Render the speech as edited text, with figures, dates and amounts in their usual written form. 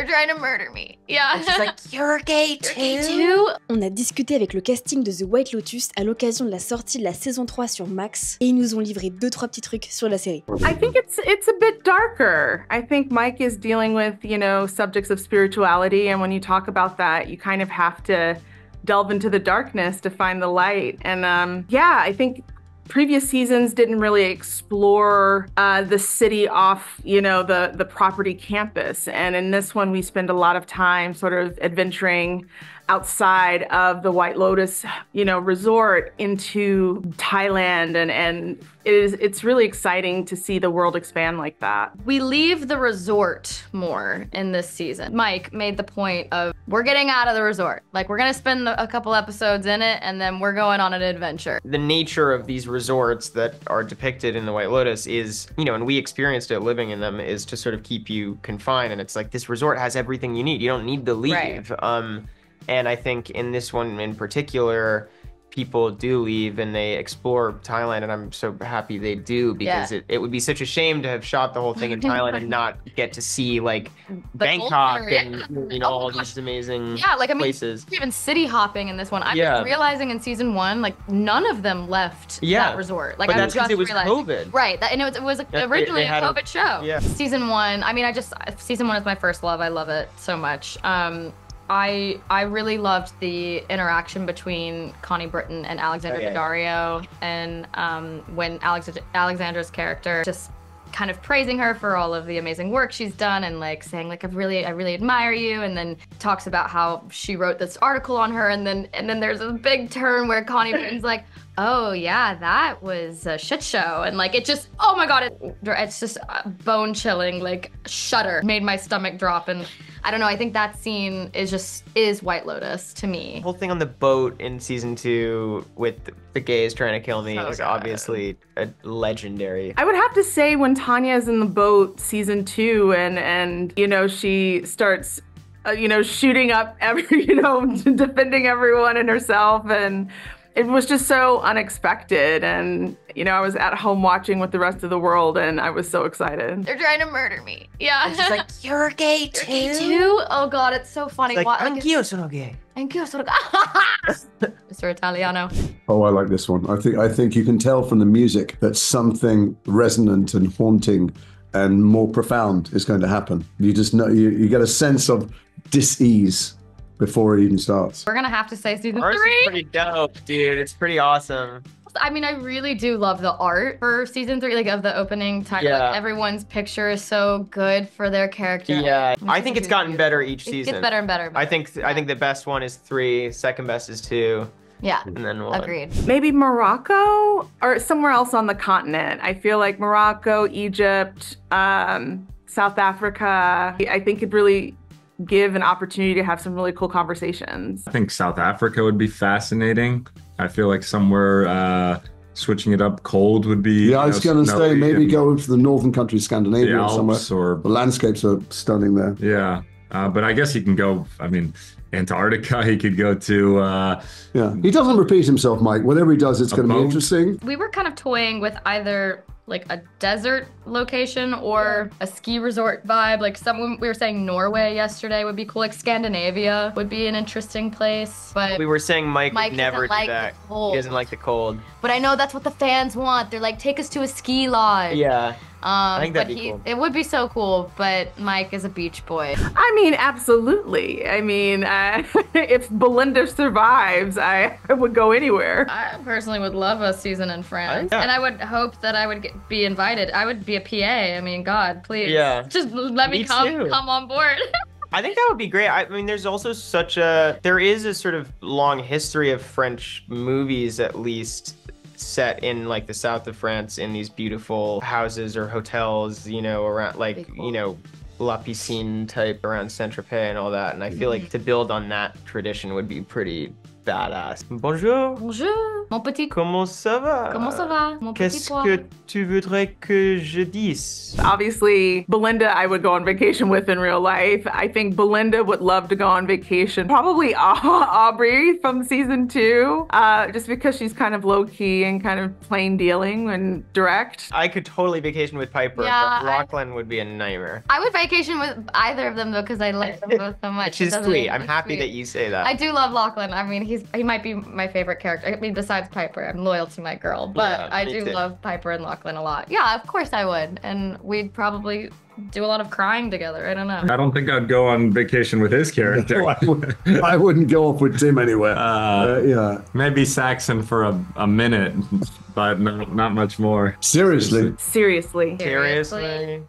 trying to murder me. Yeah. And she's like, you're gay too? On a discuté avec le casting de The White Lotus à l'occasion de la sortie de la saison 3 sur Max et ils nous ont livré 2-3 petits trucs sur la série. I think it's a bit darker. I think Mike is dealing with, you know, subjects of spirituality, and when you talk about that, you kind of have to delve into the darkness to find the light. And yeah, I think previous seasons didn't really explore the city off, you know, the property campus. And in this one, we spend a lot of time sort of adventuring outside of the White Lotus, you know, resort into Thailand, and it's really exciting to see the world expand like that. We leave the resort more in this season. Mike made the point of, we're getting out of the resort. Like, we're gonna spend a couple episodes in it, and then we're going on an adventure. The nature of these resorts that are depicted in the White Lotus is, you know, and we experienced it living in them, is to sort of keep you confined. And it's like, this resort has everything you need. You don't need to leave. Right. And I think in this one in particular, people do leave and they explore Thailand, and I'm so happy they do, because it would be such a shame to have shot the whole thing in Thailand and not get to see like Bangkok and you know all these amazing places. Even city hopping in this one. I'm just realizing in season 1, like none of them left that resort. Like, but I that's because it was COVID. Right, and it was originally a COVID show. Yeah. Season 1, I mean, season 1 is my first love. I love it so much. I really loved the interaction between Connie Britton and Alexandra Daddario, and when Alexandra's character just kind of praising her for all of the amazing work she's done, and like saying like I really admire you, and then talks about how she wrote this article on her, and then there's a big turn where Connie Britton's like, oh yeah, that was a shit show, and like it just, oh my god, it's just bone chilling, like shudder, made my stomach drop. And I don't know, I think that scene is White Lotus to me. The whole thing on the boat in season 2 with the gays trying to kill me is obviously a legendary. I would have to say when Tanya's in the boat season 2 and you know, she starts you know, shooting up you know, defending everyone and herself, and it was just so unexpected. And, you know, I was at home watching with the rest of the world, and I was so excied. They're trying to murder me. Yeah. And she's like, you're gay too? You're gay too? Oh God, it's so funny. It's like, anch'io sono gay. Anch'io sono gay. Mr. Italiano. Oh, I like this one. I think you can tell from the music that something resonant and haunting and more profound is going to happen. You just know, you get a sense of dis-ease before it even starts. We're gonna have to say season 3. Ours is pretty dope, dude. It's pretty awesome. I mean, I really do love the art for season 3, like of the opening time. Yeah. Like, everyone's picture is so good for their character. Yeah, I think it's gotten better each season. It gets better and better. I think the best one is 3, second best is 2. Yeah, and then 1. Agreed. Maybe Morocco or somewhere else on the continent. I feel like Morocco, Egypt, South Africa, I think could really give an opportunity to have some really cool conversations. I think South Africa would be fascinating. I feel like somewhere switching it up cold would be. Yeah, I was going to say maybe go for the northern countries, Scandinavia or somewhere. Or the landscapes are stunning there. Yeah, but I guess he can go. I mean, Antarctica. He could go to. Yeah, he doesn't repeat himself, Mike. Whatever he does, it's going to be interesting. We were kind of toying with either like a desert location or a ski resort vibe. Like we were saying Norway yesterday would be cool. Like Scandinavia would be an interesting place. But we were saying Mike would never do like that. The cold. He doesn't like the cold. But I know that's what the fans want. They're like, take us to a ski lodge. Yeah. I think that'd be cool. It would be so cool, but Mike is a beach boy. I mean, absolutely. I mean, if Belinda survives, I would go anywhere. I personally would love a season in France. And I would hope that I would be invited. I would be a PA. I mean, God, please. Yeah. Just let me come on board. I think that would be great. I mean, there's also there is a sort of long history of French movies, at least, set in like the south of France in these beautiful houses or hotels, you know, around like, you know, La Piscine type around Saint-Tropez and all that. And I feel like to build on that tradition would be pretty badass. Bonjour. Bonjour. Mon petit. Comment ça va? Comment ça va, mon petit Qu'est-ce pois? que tu voudrais que je dise? Obviously, Belinda, I would go on vacation with in real life. I think Belinda would love to go on vacation. Probably Aubrey from season 2, just because she's kind of low key and kind of plain dealing and direct. I could totally vacation with Piper, Yeah, but Lachlan would be a nightmare. I would vacation with either of them though, because I like them both so much. She's sweet. I'm happy that you say that. I do love Lachlan. I mean, he might be my favorite character. I mean, besides Piper, I'm loyal to my girl, but Yeah, I me do too. love Piper and Lachlan a lot. Yeah, of course I would, and we'd probably do a lot of crying together. I don't know. I don't think I'd go on vacation with his character. I wouldn't go off with Tim anywhere. Yeah. Maybe Saxon for a minute, but not much more. Seriously. Seriously. Seriously?